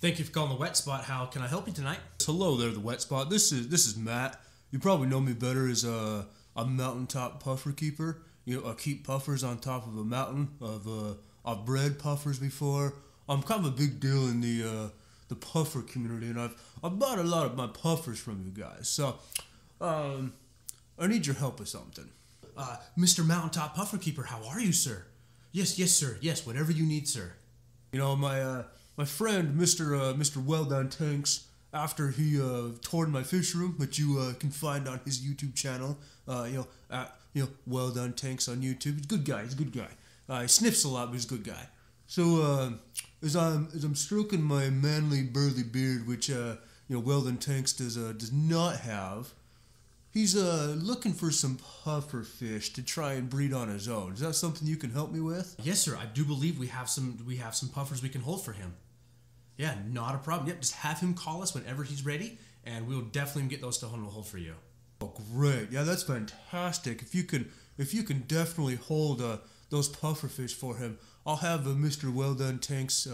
Thank you for calling the Wet Spot. How can I help you tonight? Hello there, the Wet Spot. This is Matt. You probably know me better as a mountaintop puffer keeper. You know, I keep puffers on top of a mountain. I've bred puffers before. I'm kind of a big deal in the puffer community, and I've bought a lot of my puffers from you guys. So, I need your help with something. Mr. Mountaintop Puffer Keeper, how are you, sir? Yes, sir. Yes, whatever you need, sir. You know, my friend, Mr. Wel-Don Tanks, after he toured my fish room, which you can find on his YouTube channel, Wel-Don Tanks on YouTube. He's a good guy. He's a good guy. He sniffs a lot, but he's a good guy. So as I'm stroking my manly burly beard, which Wel-Don Tanks does not have, he's looking for some puffer fish to try and breed on his own. Is that something you can help me with? Yes, sir. I do believe we have some puffers we can hold for him. Yeah, not a problem. Yep, just have him call us whenever he's ready, and we'll definitely get those to hold for you. Oh, great! Yeah, that's fantastic. If you can definitely hold those puffer fish for him, I'll have Mr. Wel-Don Tanks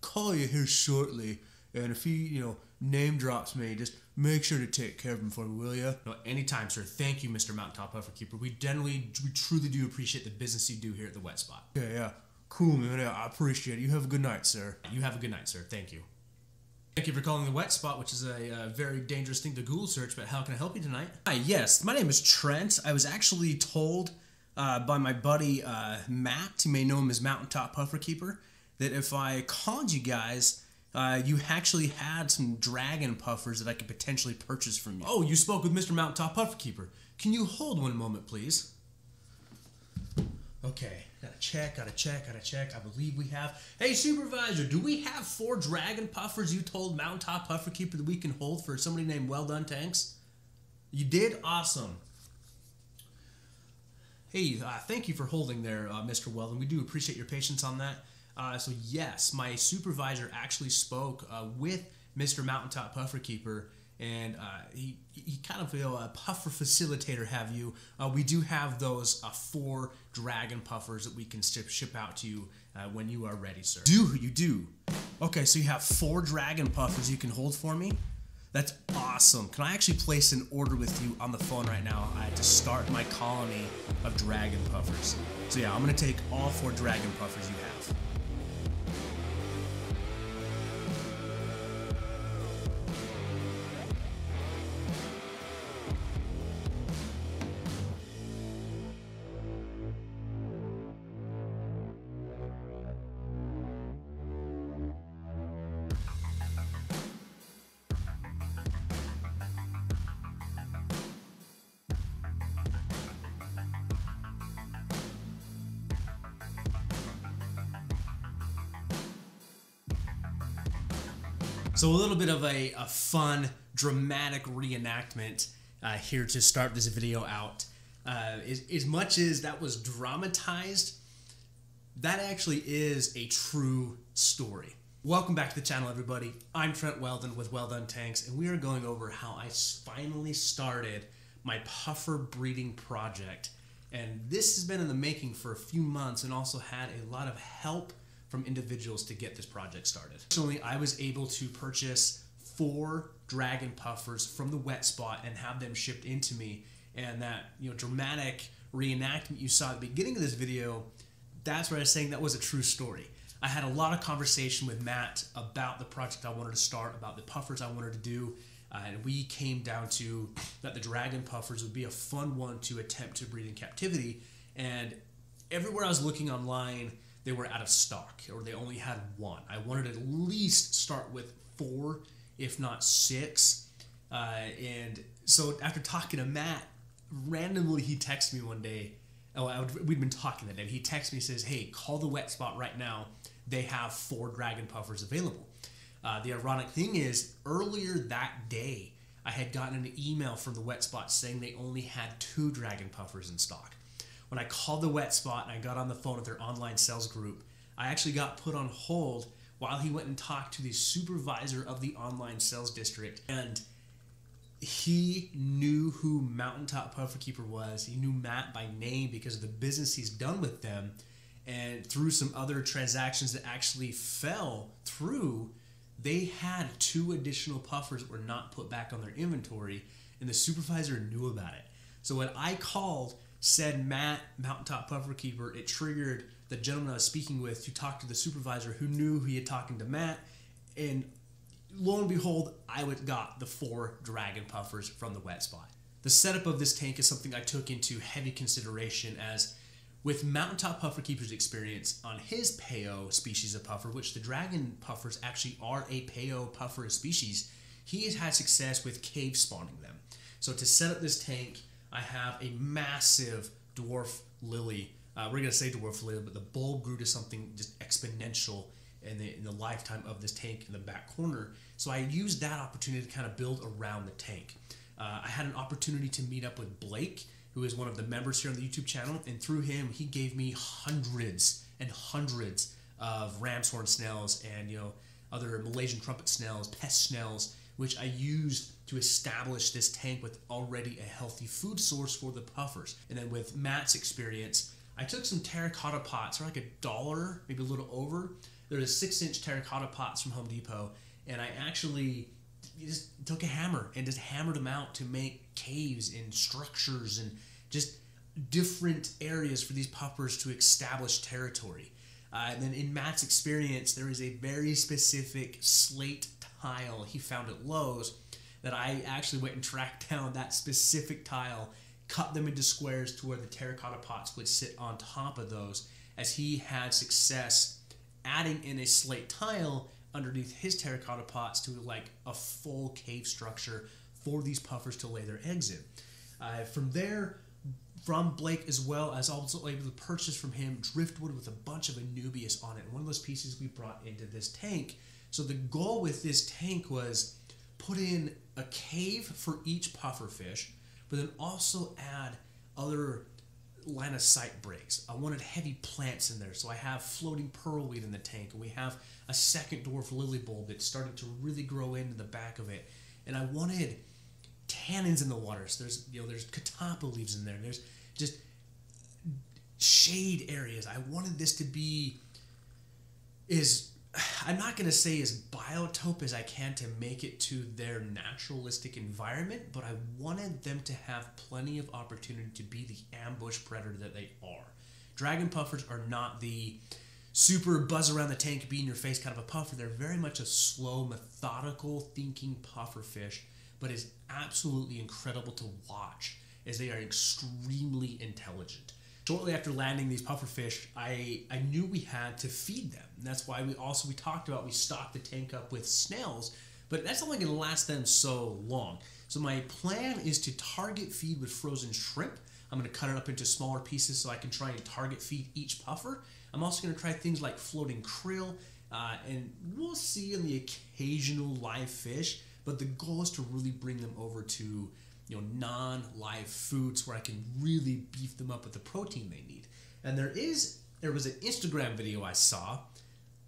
call you here shortly. And if he name drops me, just make sure to take care of him for me, will you? No, anytime, sir. Thank you, Mr. Mountaintop Puffer Keeper. We truly do appreciate the business you do here at the Wet Spot. Yeah. Cool, man. Yeah, I appreciate it. You have a good night, sir. You have a good night, sir. Thank you. Thank you for calling the Wet Spot, which is a very dangerous thing to Google search, but how can I help you tonight? Hi, yes. My name is Trent. I was actually told by my buddy Matt, you may know him as Mountaintop Puffer Keeper, that if I called you guys, you actually had some dragon puffers that I could potentially purchase from you. Oh, you spoke with Mr. Mountaintop Puffer Keeper. Can you hold one moment, please? Okay, gotta check. I believe we have... Hey, Supervisor, do we have 4 dragon puffers you told Mountaintop Puffer Keeper that we can hold for somebody named Wel-Don Tanks? You did? Awesome. Hey, thank you for holding there, Mr. Wel-Don. We do appreciate your patience on that. So yes, my supervisor actually spoke with Mr. Mountaintop Puffer Keeper, and he kind of a puffer facilitator have you. We do have those 4 dragon puffers that we can ship out to you when you are ready, sir. You do? Okay, so you have 4 dragon puffers you can hold for me? That's awesome. Can I actually place an order with you on the phone right now to start my colony of dragon puffers? So yeah, I'm gonna take all 4 dragon puffers you have. So a little bit of a fun, dramatic reenactment here to start this video out. As much as that was dramatized, that actually is a true story. Welcome back to the channel, everybody. I'm Trent Wel-Don with Wel-Don Tanks, and we are going over how I finally started my puffer breeding project. And this has been in the making for a few months and also had a lot of help from individuals to get this project started. Fortunately, I was able to purchase 4 dragon puffers from the Wet Spot and have them shipped into me. And that dramatic reenactment you saw at the beginning of this video, that's where I was saying that was a true story. I had a lot of conversation with Matt about the project I wanted to start, about the puffers I wanted to do, and we came down to that the dragon puffers would be a fun one to attempt to breed in captivity. And everywhere I was looking online, they were out of stock, or they only had 1. I wanted to at least start with 4, if not 6. And so after talking to Matt, randomly he texted me one day. We'd been talking that day. He texted me and says, hey, call the Wet Spot right now. They have 4 dragon puffers available. The ironic thing is, earlier that day, I had gotten an email from the Wet Spot saying they only had 2 dragon puffers in stock. When I called the Wet Spot and I got on the phone with their online sales group, I actually got put on hold while he went and talked to the supervisor of the online sales district. And he knew who Mountaintop Puffer Keeper was. He knew Matt by name because of the business he's done with them. And through some other transactions that actually fell through, they had 2 additional puffers that were not put back on their inventory, and the supervisor knew about it. So when I called said Matt, Mountaintop Puffer Keeper, it triggered the gentleman I was speaking with to talk to the supervisor who knew he had talking to Matt, and lo and behold, I got the 4 dragon puffers from the wet spot. The setup of this tank is something I took into heavy consideration, as with Mountaintop Puffer Keeper's experience on his Peo species of puffer, which the dragon puffers actually are a Peo puffer species, he has had success with cave spawning them. So to set up this tank, I have a massive dwarf lily. We're going to say dwarf lily, but the bulb grew to something just exponential in the lifetime of this tank in the back corner. So I used that opportunity to kind of build around the tank. I had an opportunity to meet up with Blake, who is one of the members here on the YouTube channel, and through him, he gave me hundreds and hundreds of ram's horn snails and other Malaysian trumpet snails, pest snails, which I used to establish this tank with already a healthy food source for the puffers. And then with Matt's experience, I took some terracotta pots, they're like $1, maybe a little over. They're the 6-inch terracotta pots from Home Depot, and I actually just took a hammer and just hammered them out to make caves and structures and just different areas for these puffers to establish territory. And then in Matt's experience, there is a very specific slate tile he found at Lowe's that I actually went and tracked down that specific tile, cut them into squares to where the terracotta pots would sit on top of those, as he had success adding in a slate tile underneath his terracotta pots to like a full cave structure for these puffers to lay their eggs in. From there, from Blake as well, as also able to purchase from him driftwood with a bunch of Anubias on it. And one of those pieces we brought into this tank. So the goal with this tank was put in a cave for each puffer fish, but then also add other line of sight breaks. I wanted heavy plants in there, so I have floating pearlweed in the tank, and we have a second dwarf lily bulb that's starting to really grow into the back of it. And I wanted tannins in the water. So there's catappa leaves in there. There's just shade areas. I wanted this to be I'm not going to say as biotope as I can to make it to their naturalistic environment, but I wanted them to have plenty of opportunity to be the ambush predator that they are. Dragon puffers are not the super buzz around the tank, be in your face kind of a puffer. They're very much a slow, methodical thinking puffer fish, but is absolutely incredible to watch as they are extremely intelligent. Shortly after landing these puffer fish, I knew we had to feed them. And that's why we talked about we stocked the tank up with snails, but that's only going to last them so long. So my plan is to target feed with frozen shrimp. I'm going to cut it up into smaller pieces so I can try and target feed each puffer. I'm also going to try things like floating krill, and we'll see in the occasional live fish, but the goal is to really bring them over to non-live foods where I can really beef them up with the protein they need. And there was an Instagram video I saw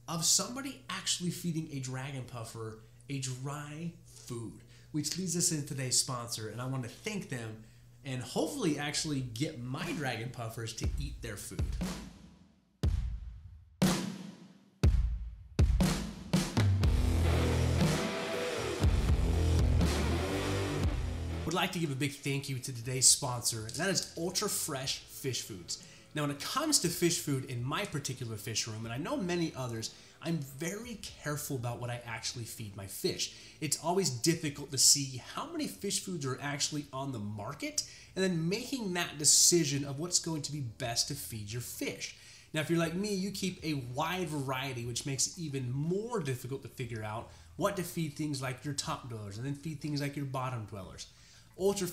of somebody actually feeding a dragon puffer a dry food, which leads us into today's sponsor, and I want to thank them and hopefully actually get my dragon puffers to eat their food. Would like to give a big thank you to today's sponsor, and that is Ultra Fresh Fish Foods. Now, when it comes to fish food in my particular fish room, and I know many others, I'm very careful about what I actually feed my fish. It's always difficult to see how many fish foods are actually on the market, and then making that decision of what's going to be best to feed your fish. Now, if you're like me, you keep a wide variety, which makes it even more difficult to figure out what to feed things like your top dwellers, and then feed things like your bottom dwellers. Ultra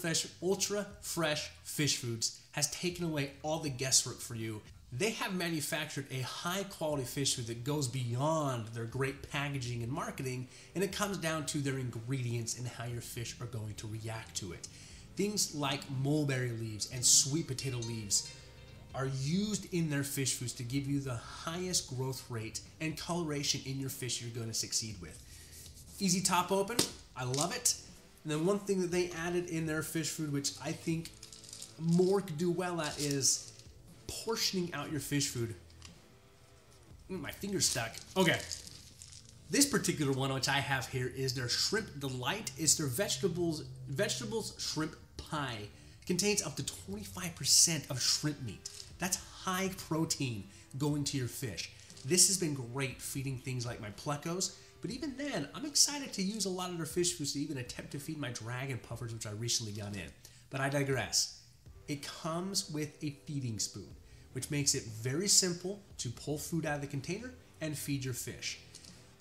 Fresh Fish Foods has taken away all the guesswork for you. They have manufactured a high quality fish food that goes beyond their great packaging and marketing, and it comes down to their ingredients and how your fish are going to react to it. Things like mulberry leaves and sweet potato leaves are used in their fish foods to give you the highest growth rate and coloration in your fish you're going to succeed with. Easy top open, I love it. And then one thing that they added in their fish food, which I think more could do well at, is portioning out your fish food. My finger's stuck. Okay. This particular one, which I have here, is their Shrimp Delight. It's their vegetables shrimp pie. It contains up to 25% of shrimp meat. That's high protein going to your fish. This has been great feeding things like my plecos, but even then, I'm excited to use a lot of their fish foods to even attempt to feed my dragon puffers, which I recently got in. But I digress. It comes with a feeding spoon, which makes it very simple to pull food out of the container and feed your fish.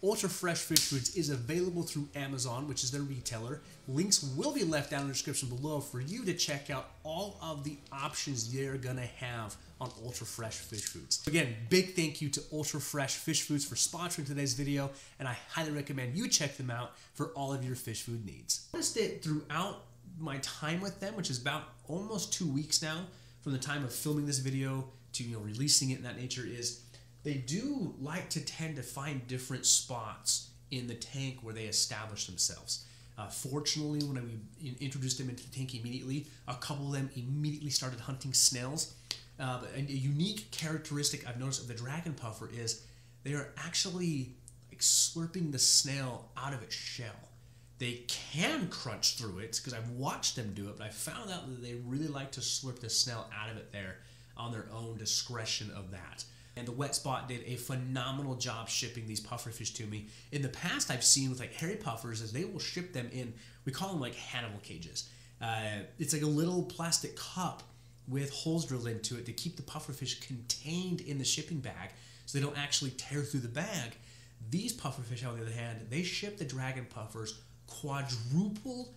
Ultra Fresh Fish Foods is available through Amazon, which is their retailer. Links will be left down in the description below for you to check out all of the options they're gonna have on Ultra Fresh Fish Foods. Again, big thank you to Ultra Fresh Fish Foods for sponsoring today's video, and I highly recommend you check them out for all of your fish food needs. I noticed it throughout my time with them, which is about almost 2 weeks now from the time of filming this video to releasing it in that nature, is they do like to tend to find different spots in the tank where they establish themselves. Fortunately, when we introduced them into the tank immediately, a couple of them immediately started hunting snails. But a unique characteristic I've noticed of the dragon puffer is they are actually like slurping the snail out of its shell. They can crunch through it because I've watched them do it, but I found out that they really like to slurp the snail out of it there on their own discretion of that. And the Wet Spot did a phenomenal job shipping these pufferfish to me. In the past, I've seen with like hairy puffers is they will ship them in, we call them like Hannibal cages. It's like a little plastic cup with holes drilled into it to keep the pufferfish contained in the shipping bag so they don't actually tear through the bag. These pufferfish, on the other hand, they ship the dragon puffers quadruple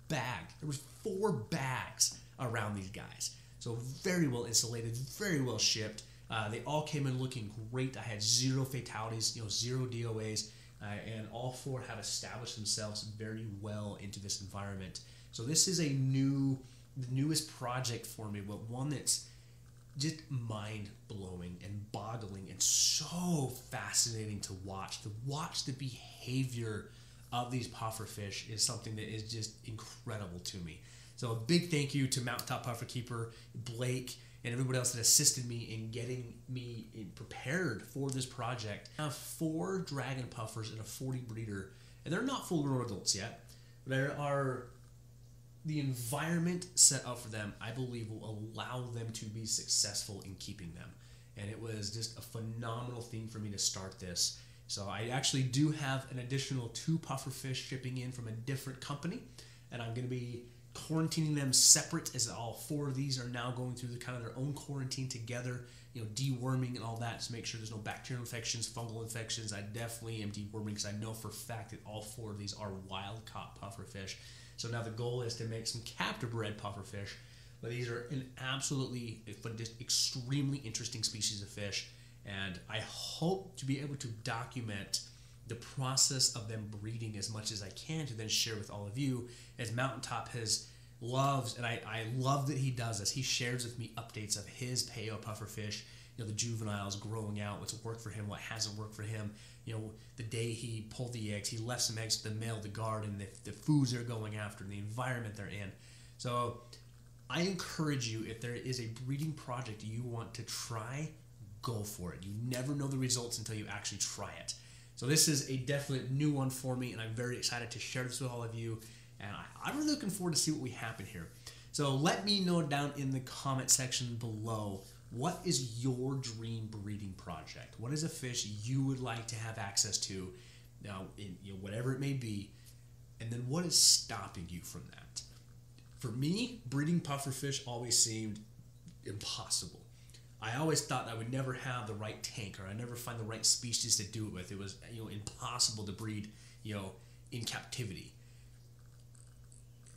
bagged. There was 4 bags around these guys. So very well insulated, very well shipped. They all came in looking great. I had 0 fatalities, 0 DOAs, and all 4 have established themselves very well into this environment. So this is the newest project for me, but one that's just mind-blowing and boggling and so fascinating to watch. To watch the behavior of these pufferfish is something that is just incredible to me. So a big thank you to Mountaintop Puffer Keeper, Blake, and everybody else that assisted me in getting me prepared for this project. I have 4 dragon puffers and a 40 breeder, and they're not full-grown adults yet. There are the environment set up for them, I believe, will allow them to be successful in keeping them. And it was just a phenomenal thing for me to start this. So I actually do have an additional 2 pufferfish shipping in from a different company, and I'm going to be quarantining them separate, as all 4 of these are now going through kind of their own quarantine together, deworming and all that to make sure there's no bacterial infections, fungal infections. I definitely am deworming because I know for a fact that all 4 of these are wild-caught pufferfish. So now the goal is to make some captive-bred pufferfish, but these are an absolutely just extremely interesting species of fish, and I hope to be able to document the process of them breeding as much as I can to then share with all of you, as Mountaintop loves, and I love that he does this. He shares with me updates of his Peo pufferfish, the juveniles growing out, what's worked for him, what hasn't worked for him. The day he pulled the eggs, he left some eggs to the male to guard, and the foods they're going after, and the environment they're in. So I encourage you, if there is a breeding project you want to try, go for it. You never know the results until you actually try it. So this is a definite new one for me, and I'm very excited to share this with all of you. And I'm really looking forward to see what we happen here. So let me know down in the comment section below, what is your dream breeding project? What is a fish you would like to have access to, now, whatever it may be, and then what is stopping you from that? For me, breeding pufferfish always seemed impossible. I always thought I would never have the right tank, or I'd never find the right species to do it with. It was impossible to breed in captivity.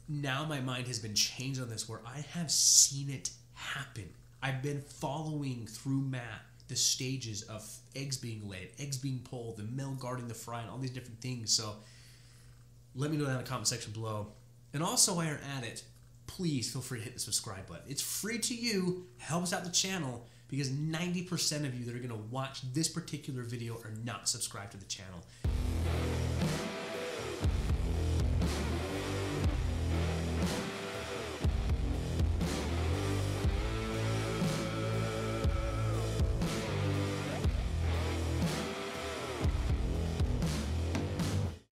Now my mind has been changed on this, where I have seen it happen. I've been following through Matt the stages of eggs being laid, eggs being pulled, the male guarding the fry, and all these different things. So let me know down in the comment section below. And also, while you're at it, please feel free to hit the subscribe button. It's free to you, helps out the channel, because 90% of you that are going to watch this particular video are not subscribed to the channel.